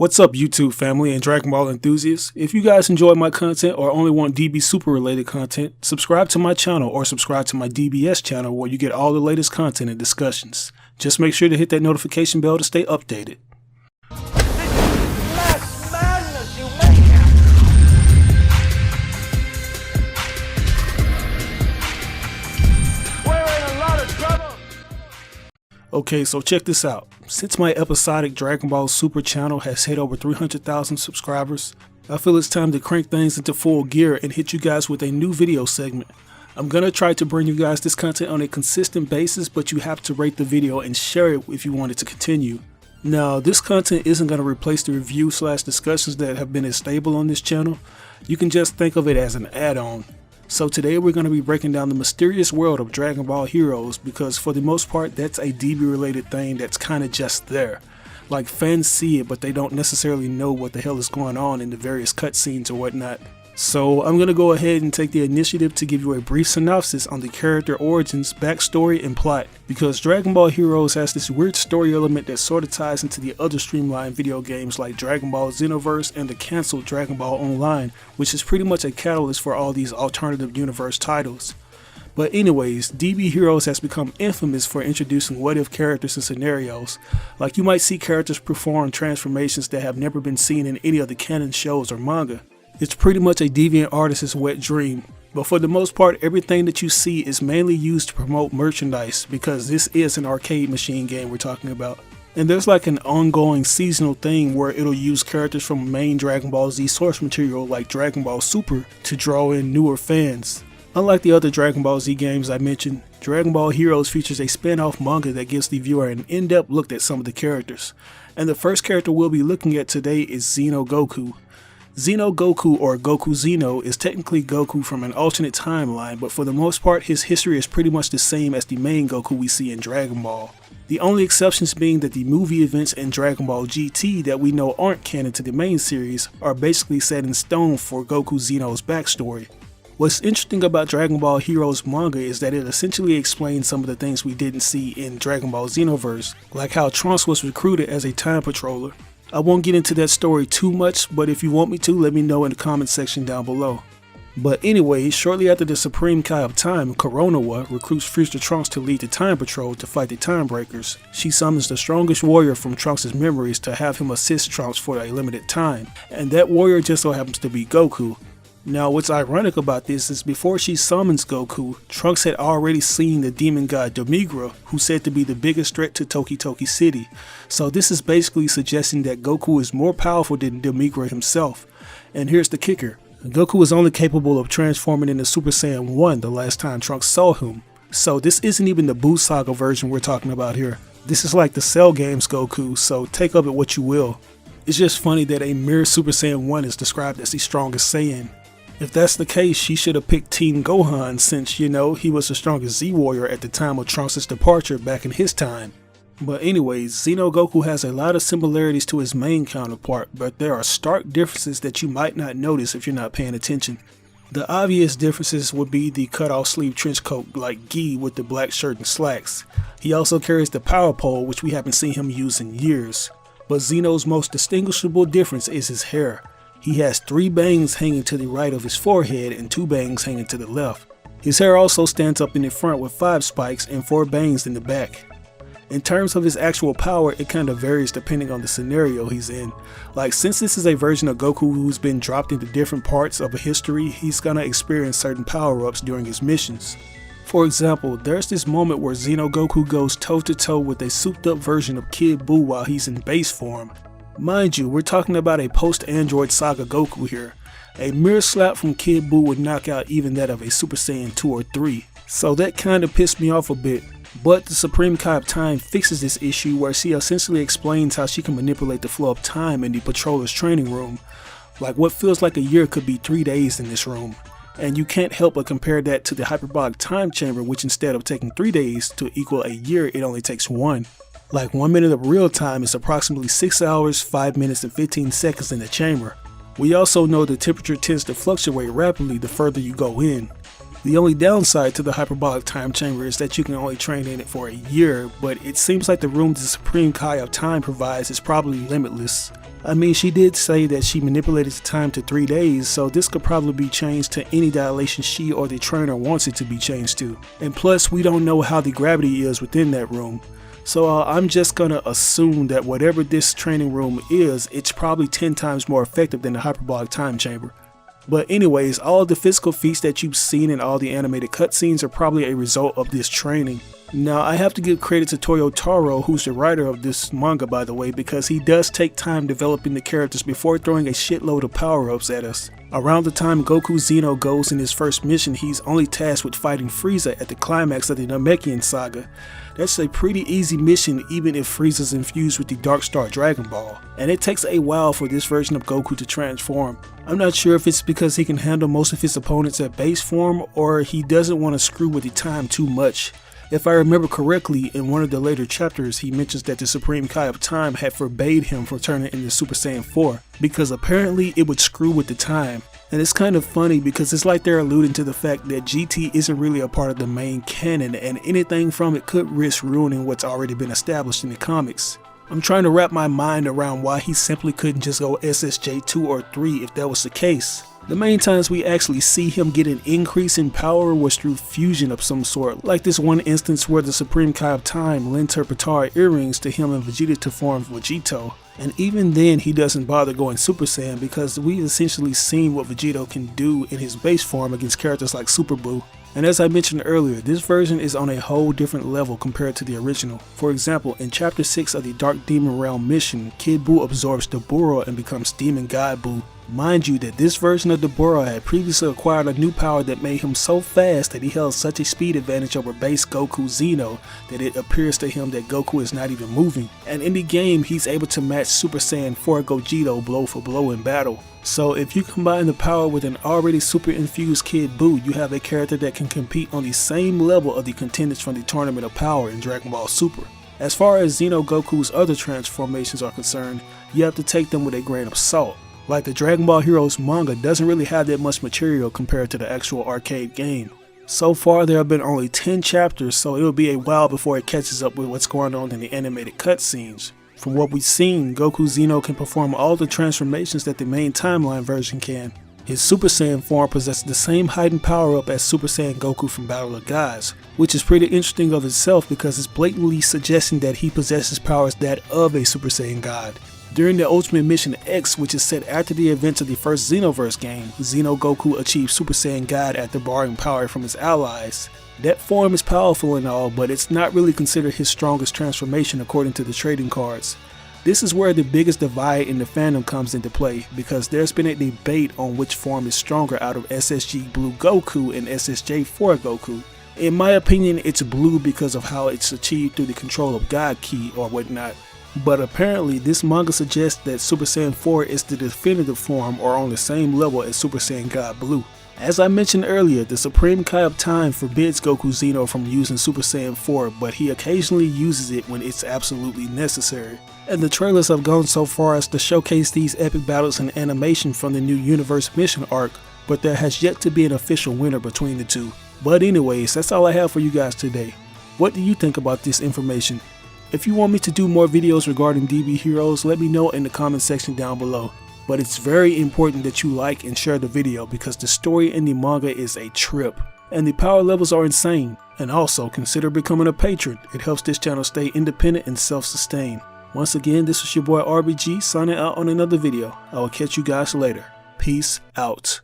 What's up YouTube family and Dragon Ball enthusiasts? If you guys enjoy my content or only want DB Super related content, subscribe to my channel or subscribe to my DBS channel where you get all the latest content and discussions. Just make sure to hit that notification bell to stay updated. Okay, so check this out. Since my episodic Dragon Ball Super channel has hit over 300,000 subscribers, I feel it's time to crank things into full gear and hit you guys with a new video segment. I'm gonna try to bring you guys this content on a consistent basis, but you have to rate the video and share it if you want it to continue. Now, this content isn't gonna replace the review/discussions that have been as stable on this channel. You can just think of it as an add-on. So today we're going to be breaking down the mysterious world of Dragon Ball Heroes, because for the most part that's a DB related thing that's kind of just there. Like, fans see it but they don't necessarily know what the hell is going on in the various cutscenes or whatnot. So I'm going to go ahead and take the initiative to give you a brief synopsis on the character origins, backstory, and plot, because Dragon Ball Heroes has this weird story element that sort of ties into the other streamlined video games like Dragon Ball Xenoverse and the cancelled Dragon Ball Online, which is pretty much a catalyst for all these alternative universe titles. But anyways, DB Heroes has become infamous for introducing what-if characters and scenarios. Like, you might see characters perform transformations that have never been seen in any of the canon shows or manga. It's pretty much a deviant artist's wet dream, but for the most part everything that you see is mainly used to promote merchandise, because this is an arcade machine game we're talking about. And there's like an ongoing seasonal thing where it'll use characters from main Dragon Ball Z source material like Dragon Ball Super to draw in newer fans. Unlike the other Dragon Ball Z games I mentioned, Dragon Ball Heroes features a spin-off manga that gives the viewer an in-depth look at some of the characters. And the first character we'll be looking at today is Xeno Goku. Xeno Goku, or Goku Xeno, is technically Goku from an alternate timeline, but for the most part his history is pretty much the same as the main Goku we see in Dragon Ball. The only exceptions being that the movie events in Dragon Ball GT that we know aren't canon to the main series are basically set in stone for Goku Xeno's backstory. What's interesting about Dragon Ball Heroes manga is that it essentially explains some of the things we didn't see in Dragon Ball Xenoverse, like how Trunks was recruited as a time patroller. I won't get into that story too much, but if you want me to, let me know in the comment section down below. But anyway, shortly after the Supreme Kai of Time, Koronawa, recruits Future Trunks to lead the Time Patrol to fight the Time Breakers. She summons the strongest warrior from Trunks' memories to have him assist Trunks for a limited time, and that warrior just so happens to be Goku. Now, what's ironic about this is before she summons Goku, Trunks had already seen the demon god Demigra, who's said to be the biggest threat to Toki Toki City. So this is basically suggesting that Goku is more powerful than Demigra himself. And here's the kicker. Goku was only capable of transforming into Super Saiyan 1 the last time Trunks saw him. So this isn't even the Buu Saga version we're talking about here. This is like the Cell games Goku, so take of it what you will. It's just funny that a mere Super Saiyan 1 is described as the strongest Saiyan. If that's the case, she should have picked Team Gohan since, you know, he was the strongest Z-Warrior at the time of Trunks' departure back in his time. But anyways, Xeno Goku has a lot of similarities to his main counterpart, but there are stark differences that you might not notice if you're not paying attention. The obvious differences would be the cut-off sleeve trench coat like Gi with the black shirt and slacks. He also carries the power pole, which we haven't seen him use in years. But Xeno's most distinguishable difference is his hair. He has 3 bangs hanging to the right of his forehead and 2 bangs hanging to the left. His hair also stands up in the front with 5 spikes and 4 bangs in the back. In terms of his actual power, it kind of varies depending on the scenario he's in. Like, since this is a version of Goku who's been dropped into different parts of a history, he's gonna experience certain power-ups during his missions. For example, there's this moment where Xeno Goku goes toe-to-toe with a souped-up version of Kid Buu while he's in base form. Mind you, we're talking about a post-Android Saga Goku here. A mere slap from Kid Buu would knock out even that of a Super Saiyan 2 or 3. So that kinda pissed me off a bit. But the Supreme Kai of Time fixes this issue where she essentially explains how she can manipulate the flow of time in the patroller's training room. Like, what feels like a year could be 3 days in this room. And you can't help but compare that to the hyperbolic time chamber, which instead of taking 3 days to equal a year, it only takes 1. Like, 1 minute of real time is approximately 6 hours, 5 minutes, and 15 seconds in the chamber. We also know the temperature tends to fluctuate rapidly the further you go in. The only downside to the hyperbolic time chamber is that you can only train in it for a year, but it seems like the room the Supreme Kai of Time provides is probably limitless. I mean, she did say that she manipulated the time to 3 days, so this could probably be changed to any dilation she or the trainer wants it to be changed to. And plus, we don't know how the gravity is within that room. So I'm just gonna assume that whatever this training room is, it's probably 10 times more effective than the hyperbolic time chamber. But anyways, all the physical feats that you've seen in all the animated cutscenes are probably a result of this training. Now, I have to give credit to Toyotaro, who's the writer of this manga by the way, because he does take time developing the characters before throwing a shitload of power-ups at us. Around the time Goku Xeno goes in his first mission, he's only tasked with fighting Frieza at the climax of the Namekian saga. That's a pretty easy mission even if Frieza's infused with the Dark Star Dragon Ball. And it takes a while for this version of Goku to transform. I'm not sure if it's because he can handle most of his opponents at base form or he doesn't want to screw with the time too much. If I remember correctly, in one of the later chapters he mentions that the Supreme Kai of Time had forbade him from turning into Super Saiyan 4 because apparently it would screw with the time. And it's kind of funny because it's like they're alluding to the fact that GT isn't really a part of the main canon and anything from it could risk ruining what's already been established in the comics. I'm trying to wrap my mind around why he simply couldn't just go SSJ 2 or 3 if that was the case. The main times we actually see him get an increase in power was through fusion of some sort, like this one instance where the Supreme Kai of Time lent her Potara earrings to him and Vegeta to form Vegito. And even then he doesn't bother going Super Saiyan because we've essentially seen what Vegito can do in his base form against characters like Super Buu. And as I mentioned earlier, this version is on a whole different level compared to the original. For example, in chapter 6 of the Dark Demon Realm mission, Kid Buu absorbs Dabura and becomes Demon God Buu. Mind you that this version of Dabura had previously acquired a new power that made him so fast that he held such a speed advantage over base Goku Xeno that it appears to him that Goku is not even moving. And in the game he's able to match Super Saiyan 4 Gogeta blow for blow in battle. So if you combine the power with an already super infused Kid Buu, you have a character that can compete on the same level of the contenders from the Tournament of Power in Dragon Ball Super. As far as Xeno Goku's other transformations are concerned, you have to take them with a grain of salt. Like the Dragon Ball Heroes manga doesn't really have that much material compared to the actual arcade game. So far there have been only 10 chapters, so it'll be a while before it catches up with what's going on in the animated cutscenes. From what we've seen, Goku Xeno can perform all the transformations that the main timeline version can. His Super Saiyan form possesses the same heightened power up as Super Saiyan Goku from Battle of Gods, which is pretty interesting of itself because it's blatantly suggesting that he possesses powers that of a Super Saiyan God. During the Ultimate Mission X, which is set after the events of the first Xenoverse game, Xeno Goku achieves Super Saiyan God after borrowing power from his allies. That form is powerful and all, but it's not really considered his strongest transformation according to the trading cards. This is where the biggest divide in the fandom comes into play, because there's been a debate on which form is stronger out of SSG Blue Goku and SSJ 4 Goku. In my opinion, it's Blue because of how it's achieved through the control of God Ki or whatnot. But apparently this manga suggests that Super Saiyan 4 is the definitive form or on the same level as Super Saiyan God Blue. As I mentioned earlier, the Supreme Kai of Time forbids Goku Xeno from using Super Saiyan 4, but he occasionally uses it when it's absolutely necessary. And the trailers have gone so far as to showcase these epic battles in animation from the new Universe Mission arc, but there has yet to be an official winner between the two. But anyways, that's all I have for you guys today. What do you think about this information? If you want me to do more videos regarding DB Heroes, let me know in the comment section down below. But it's very important that you like and share the video because the story in the manga is a trip. And the power levels are insane. And also consider becoming a patron. It helps this channel stay independent and self-sustained. Once again, this was your boy RBG signing out on another video. I will catch you guys later. Peace out.